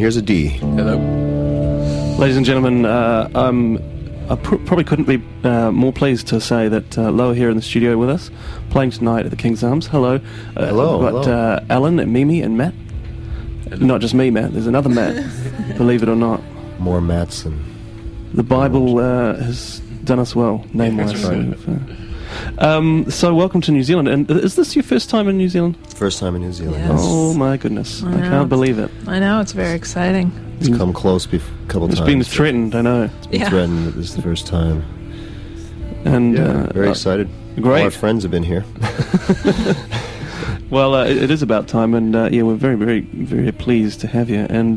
here's a D. Hello. Ladies and gentlemen, I probably couldn't be more pleased to say that Lo are here in the studio with us, playing tonight at the King's Arms. Hello. Hello. We've got Alan and Mimi and Matt. Not just me, Matt. There's another Matt, believe it or not. More Matts than... The Bible has done us well, name-wise. That's right. So welcome to New Zealand. And is this your first time in New Zealand? First time in New Zealand. Yes. Oh, my goodness. I can't believe it. I know, it's very exciting. It's come close a couple times. It's been threatened, I know. It's been threatened that this is the first time. And very excited. Great. All our friends have been here. Well, it is about time, and we're very, very, very pleased to have you. And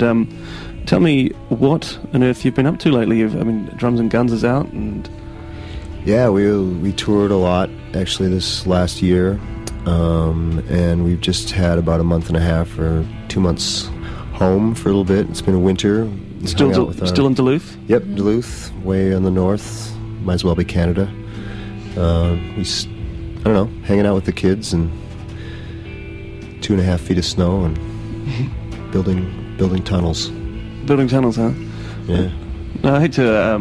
tell me what on earth you've been up to lately. Drums and Guns is out, and... Yeah, we toured a lot, actually, this last year. And we've just had about a month and a half or 2 months home for a little bit. It's been a winter. Still in Duluth? Yep, Duluth, way on the north. Might as well be Canada. Hanging out with the kids and 2.5 feet of snow and building tunnels. Building tunnels, huh? Yeah. I hate to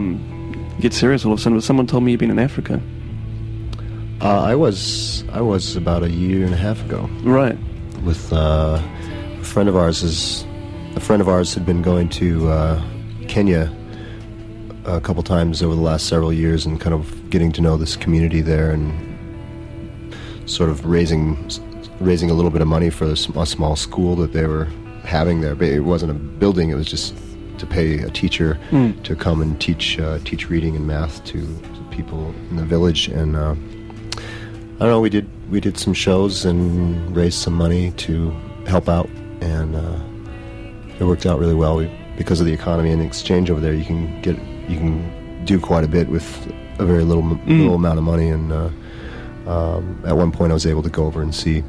get serious all of a sudden, but someone told me you've been in Africa. I was about a year and a half ago. Right. With a friend of ours. A friend of ours had been going to Kenya a couple times over the last several years and kind of getting to know this community there and sort of raising a little bit of money for a small school that they were having there. But it wasn't a building, it was just to pay a teacher to come and teach reading and math to people in the village. And I don't know, we did some shows and raised some money to help out, and it worked out really well. Because of the economy and the exchange over there, you can do quite a bit with a very little amount of money. And at one point, I was able to go over and see.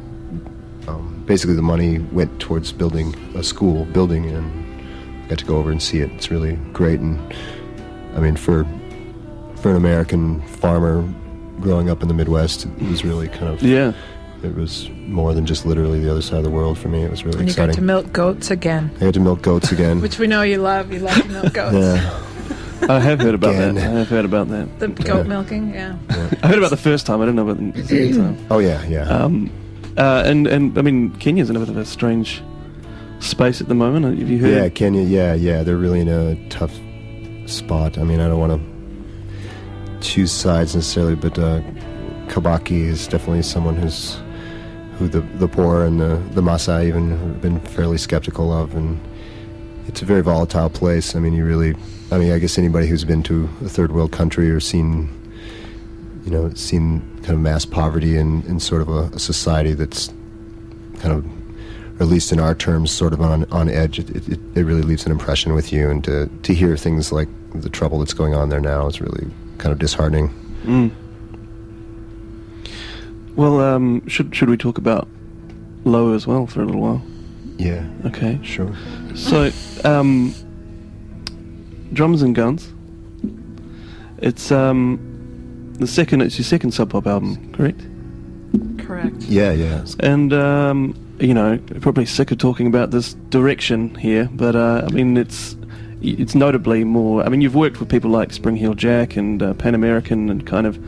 Basically, the money went towards building a school building, and I got to go over and see it. It's really great, and I mean, for an American farmer growing up in the Midwest, it was really kind of It was more than just literally the other side of the world for me. It was really exciting. And you got to milk goats again. I got to milk goats again. Which we know you love. You love to milk goats. Yeah. I have heard about that. The goat milking, yeah. I heard about the first time. I didn't know about the second time. Oh, yeah. And I mean, Kenya's in a bit of a strange space at the moment. Have you heard? Yeah, Kenya, yeah. They're really in a tough spot. I mean, I don't want to choose sides necessarily, but Kabaki is definitely someone who the poor and the Maasai even have been fairly skeptical of, and it's a very volatile place. I mean, I guess anybody who's been to a third world country or seen kind of mass poverty in sort of a society that's kind of, or at least in our terms, sort of on edge, it really leaves an impression with you, and to hear things like the trouble that's going on there now is really kind of disheartening. Well, should we talk about Lo as well for a little while? Yeah. Okay. Sure. So, Drums and Guns. It's your second Sub Pop album, correct? Correct. Yeah. And probably sick of talking about this direction here, but I mean it's notably more. I mean, you've worked with people like Spring Heel Jack and Pan American and kind of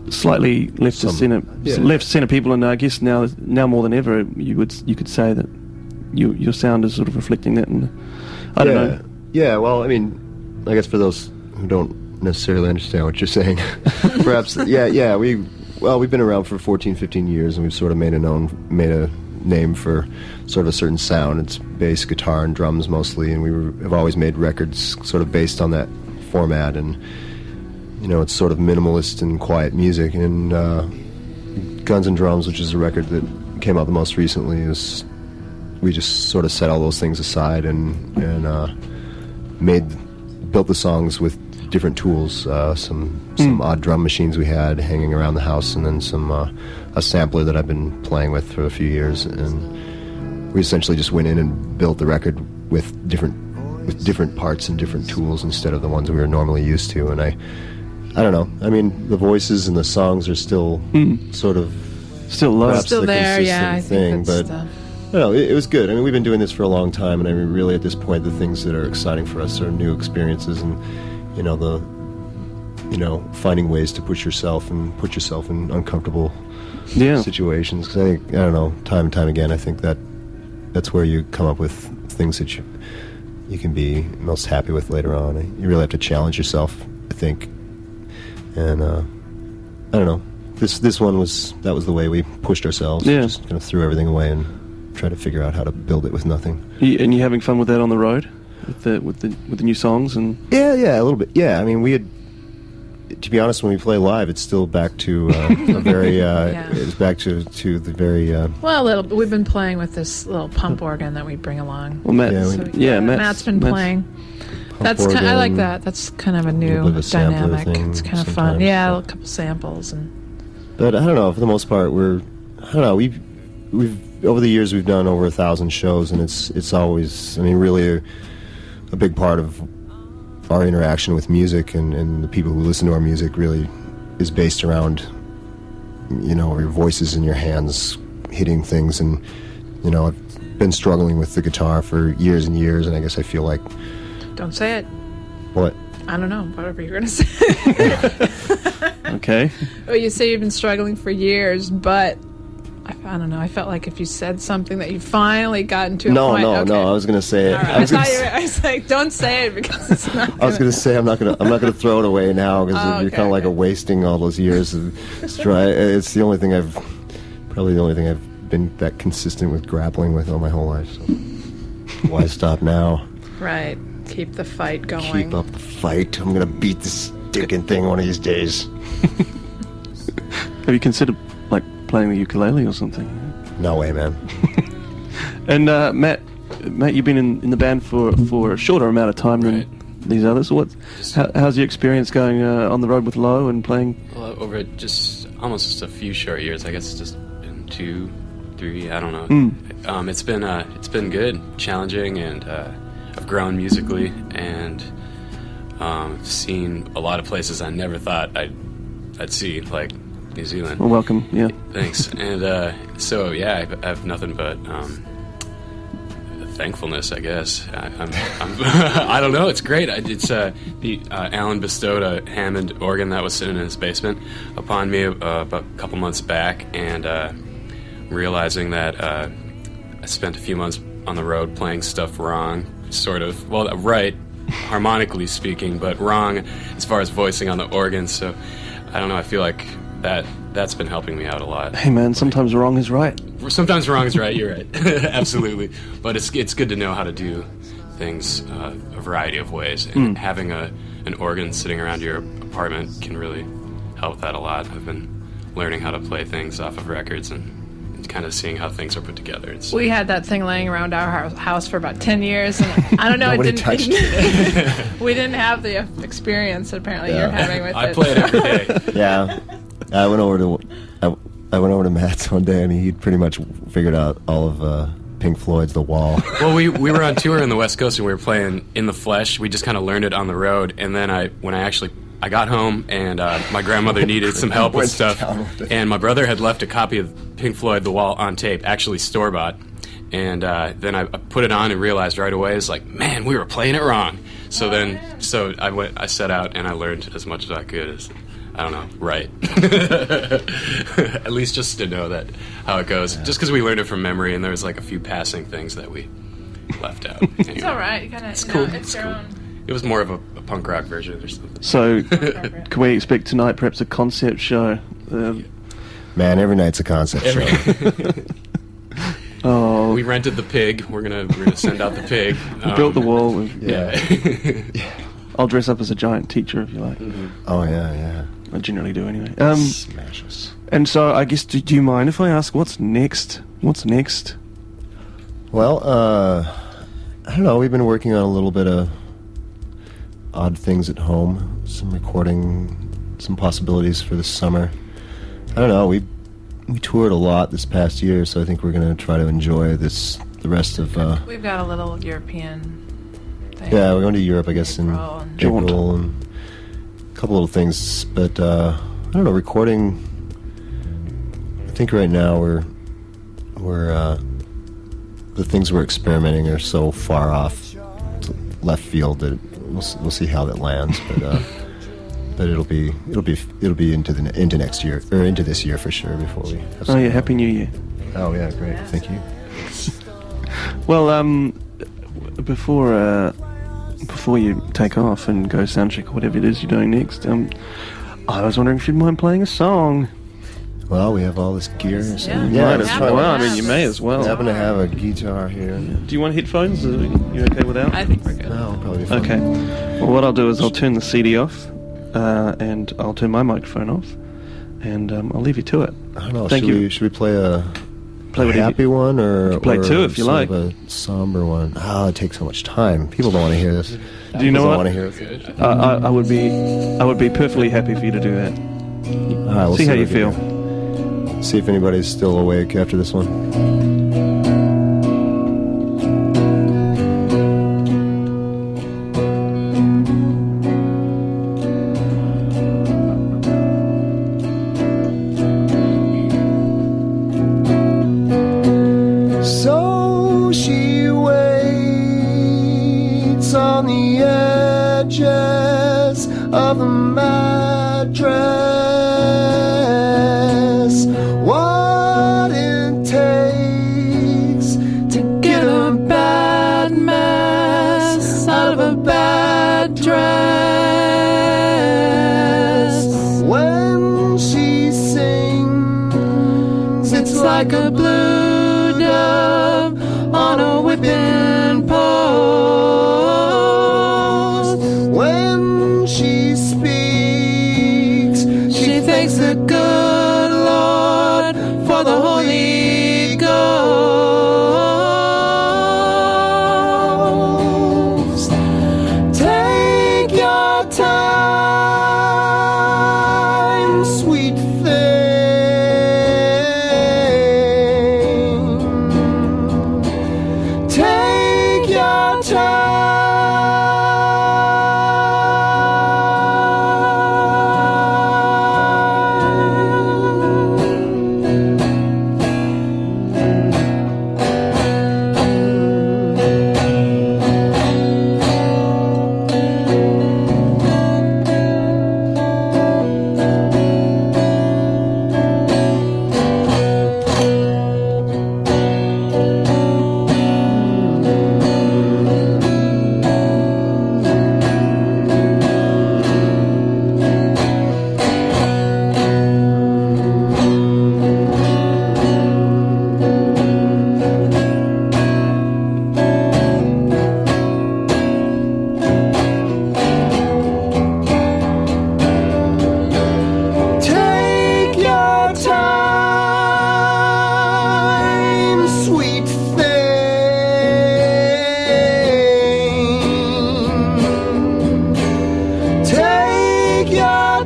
slightly left center people, and I guess now more than ever you could say that your sound is sort of reflecting that. And I don't know. Yeah. Well, I mean, I guess for those who don't necessarily understand what you're saying, perhaps. Yeah. We've been around for 14, 15 years, and we've sort of made a name for sort of a certain sound. It's bass, guitar, and drums mostly, and have always made records sort of based on that format, and it's sort of minimalist and quiet music. And Guns and Drums, which is a record that came out the most recently, we just sort of set all those things aside and built the songs with different tools, some odd drum machines we had hanging around the house, and then a sampler that I've been playing with for a few years, and we essentially just went in and built the record with different parts and different tools instead of the ones we were normally used to. And I don't know. I mean, the voices and the songs are still sort of still low, still the there. consistent Yeah, I thing, think that's but No, it was good. I mean, we've been doing this for a long time, and I mean, really, at this point, the things that are exciting for us are new experiences, and finding ways to push yourself and put yourself in uncomfortable situations. Because I don't know, time and time again, I think that's where you come up with things that you can be most happy with later on. You really have to challenge yourself, I think. And I don't know. This one was the way we pushed ourselves. Yeah. Just kind of threw everything away and try to figure out how to build it with nothing. And you having fun with that on the road, with the new songs and? Yeah, a little bit. Yeah, I mean, we had. To be honest, when we play live, it's still back to a very. It's back to the very. Well, we've been playing with this little pump organ that we bring along. Well, Matt, Matt's been playing. That's I like that. That's kind of a new dynamic. It's kind of fun. Yeah, a couple samples and. But I don't know. For the most part, we've over the years we've done over 1,000 shows, and it's always, I mean, really a big part of our interaction with music and the people who listen to our music really is based around, your voices and your hands hitting things. And I've been struggling with the guitar for years and years, and I guess I feel like. Don't say it. What? I don't know. Whatever you're gonna say. Okay. Well, you say you've been struggling for years, but I don't know. I felt like if you said something that you finally got into a point. No. I was gonna say it. Right. I was like, don't say it because it's not. I was gonna say I'm not gonna throw it away now because you're kind of like wasting all those years of try. It's the only thing I've been that consistent with grappling with all my whole life. So why stop now? Right. Keep the fight going. Keep up the fight. I'm gonna beat this stinking thing one of these days. Have you considered playing the ukulele or something? No way, man. And Matt, you've been in the band for a shorter amount of time than these others. So how's your experience going on the road with Low and playing? Well, over just almost a few short years. I guess it's just been 2, 3. I don't know. It's been good, challenging, and I've grown musically and seen a lot of places I never thought I'd see, like New Zealand. Well, welcome. Yeah. Thanks. And so I have nothing but thankfulness, I guess. I don't know. It's great. It's Alan bestowed a Hammond organ that was sitting in his basement upon me about a couple months back, and realizing that I spent a few months on the road playing stuff wrong, sort of. Well, right, harmonically speaking, but wrong as far as voicing on the organ. So I don't know. I feel like that's been helping me out a lot. Hey man, sometimes wrong is right. Sometimes wrong is right. You're right. Absolutely. But it's good to know how to do things a variety of ways, and having an organ sitting around your apartment can really help that a lot. I've been learning how to play things off of records and kind of seeing how things are put together. We had that thing laying around our house for about 10 years, and I don't know. Nobody touched it. We didn't have the experience that apparently you're having with it. I play it every day. Yeah. I went over to Matt's one day, and he'd pretty much figured out all of Pink Floyd's The Wall. Well, we were on tour in the West Coast, and we were playing In the Flesh. We just kind of learned it on the road, and then when I got home, and my grandmother needed some help with stuff, and my brother had left a copy of Pink Floyd The Wall on tape, actually store-bought, and then I put it on and realized right away, it's like, man, we were playing it wrong. So I set out, and I learned as much as I could as... I don't know, right. At least just to know that how it goes. Yeah. Just because we learned it from memory, and there was like a few passing things that we left out. Anyway. It's all right. It's cool. It's cool. It was more of a punk rock version or something. So, can we expect tonight perhaps a concept show? Man, every night's a concept show. Oh, we rented the pig. We're gonna send out the pig. We built the wall. Yeah. I'll dress up as a giant teacher if you like. Mm-hmm. Oh yeah. I generally do anyway. Smash us. And so I guess, do you mind if I ask what's next? What's next? Well, I don't know. We've been working on a little bit of odd things at home. Some recording, some possibilities for this summer. I don't know. We toured a lot this past year, so I think we're going to try to enjoy the rest of... We've got a little European thing. Yeah, we're going to Europe, I guess, in April, and a couple little things. But, I don't know, recording... I think right now we're the things we're experimenting are so far off left field that we'll see how that lands, but it'll be into next year or into this year for sure before we have Oh yeah, Happy New Year. Oh yeah, great. Thank you. Well, before you take off and go soundcheck or whatever it is you're doing next, I was wondering if you'd mind playing a song. Well, we have all this gear. So Yeah, might as well. I mean, you may as well. I happen to have a guitar here. Do you want headphones? Are you okay without? I think we're good. No, probably fine. Okay. Well, what I'll do is I'll turn the CD off, and I'll turn my microphone off, and I'll leave you to it. I don't know. Thank you. Should we play a whatever happy one or play two if you like. A somber one? Oh, it takes so much time. People don't want to hear this. Do you know what? Want to hear this. I would be perfectly happy for you to do that. All right, we'll see how you what we feel. can do. See if anybody's still awake after this one. So she waits on the edges of the mattress. What it takes to get a bad mess out of a bad dress. When she sings, it's like a blue dove on a whipping post. When she speaks, she thanks the good Lord for the Holy Ghost. Take your time, sweet thing. Take your time. Take your time, sweet thing. Take your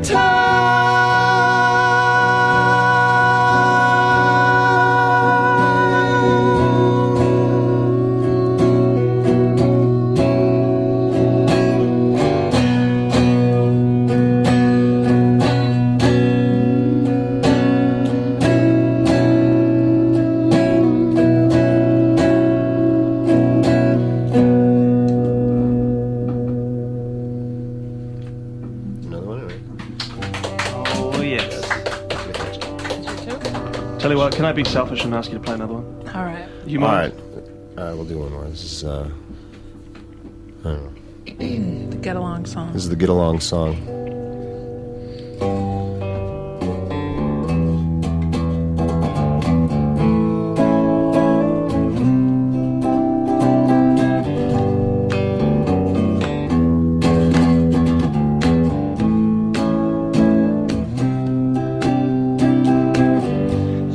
Another one, right? Oh yes. Tell you what, can I be selfish and ask you to play another one? All right. You All mind? right, we'll do one more. This is I don't know. The Get Along song. This is the Get Along song.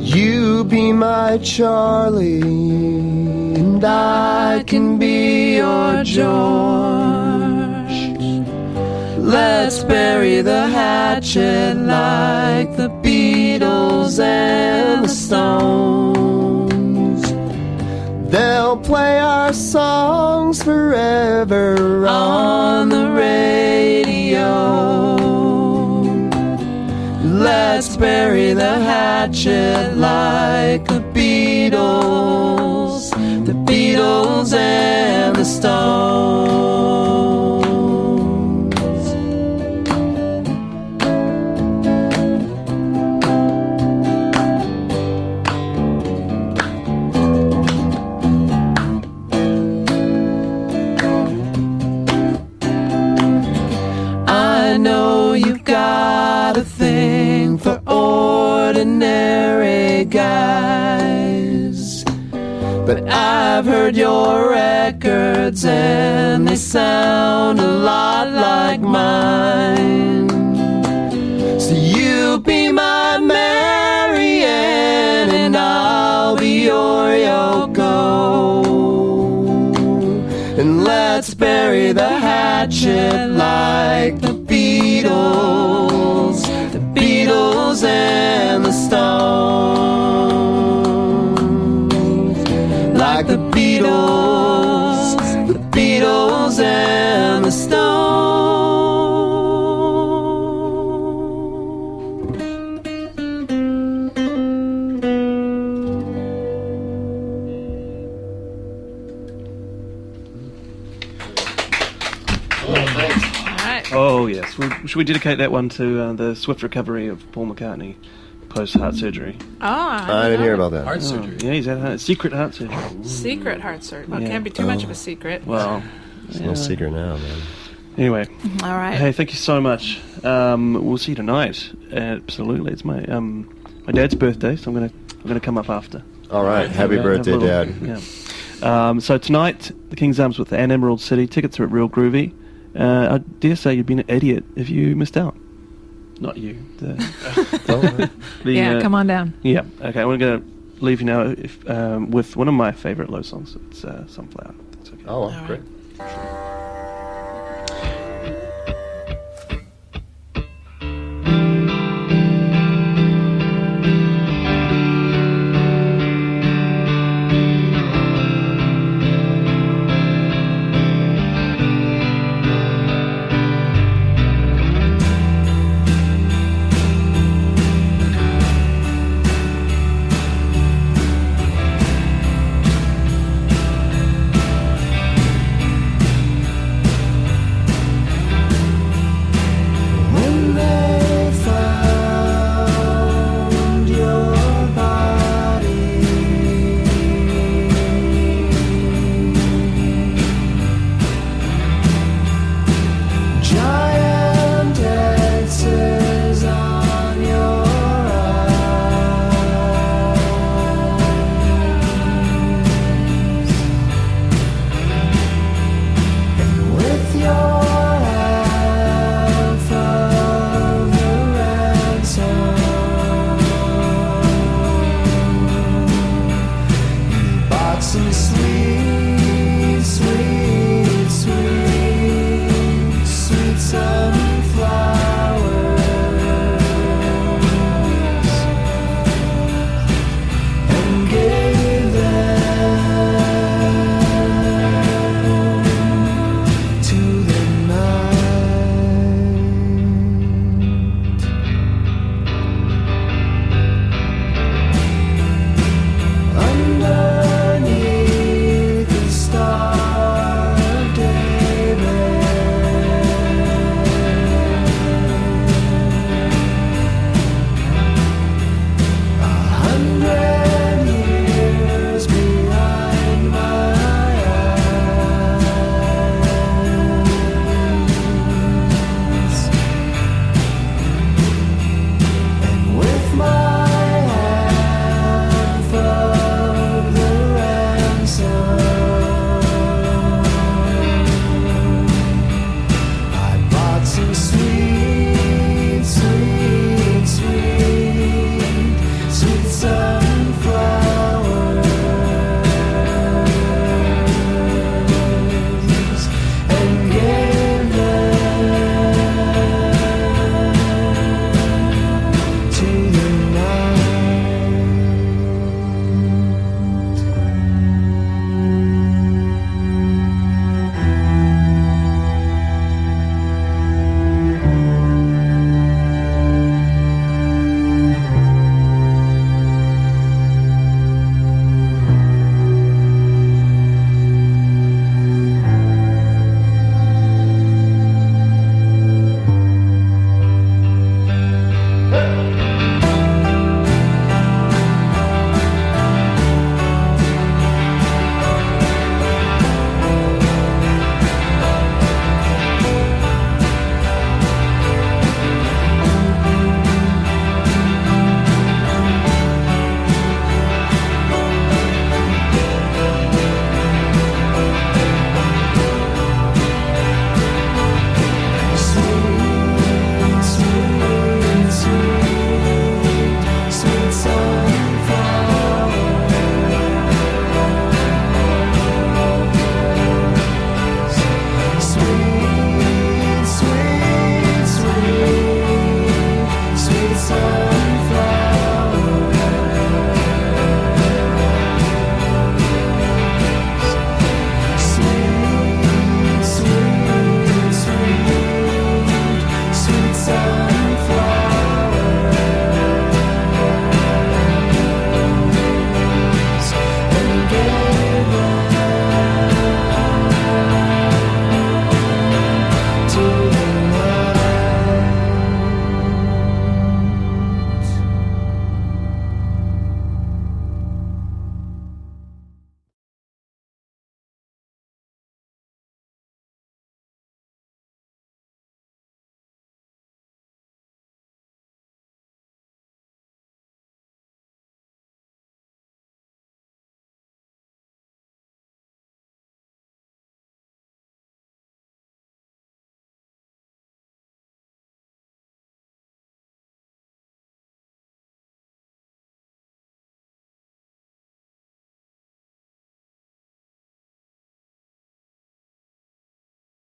You be my Charlie, and I can be your George. Let's bury the hatchet like the Beatles and the Stones. They'll play our songs forever on the radio. Let's bury the hatchet like the Beatles. The Beatles and the Stones. I know you've got a thing for ordinary guys, but I've heard your records and they sound a lot like mine. So you be my Marianne and I'll be your Yoko, and let's bury the hatchet like the Beatles, the Beatles and the Stones. Like the Beatles and the Stones. Oh, yes. Should we dedicate that one to the swift recovery of Paul McCartney post-heart surgery? Oh, I didn't hear about that. Heart surgery. Yeah, he's had secret heart surgery. Secret heart surgery. Well, it can't be too much of a secret. Well, It's no secret now, man. Anyway. All right. Hey, thank you so much. We'll see you tonight. Absolutely. It's my my dad's birthday, so I'm gonna come up after. All right. Happy birthday, Dad. Yeah. So tonight, the King's Arms with Anne Emerald City. Tickets are at Real Groovy. I dare say you'd been an idiot if you missed out. Not you. Come on down. Yeah. Okay. We're going to leave you now with one of my favorite Low songs. It's Sunflower. That's okay. Oh, All great. right. Sweet, sweet, sweet, sweet sunflower.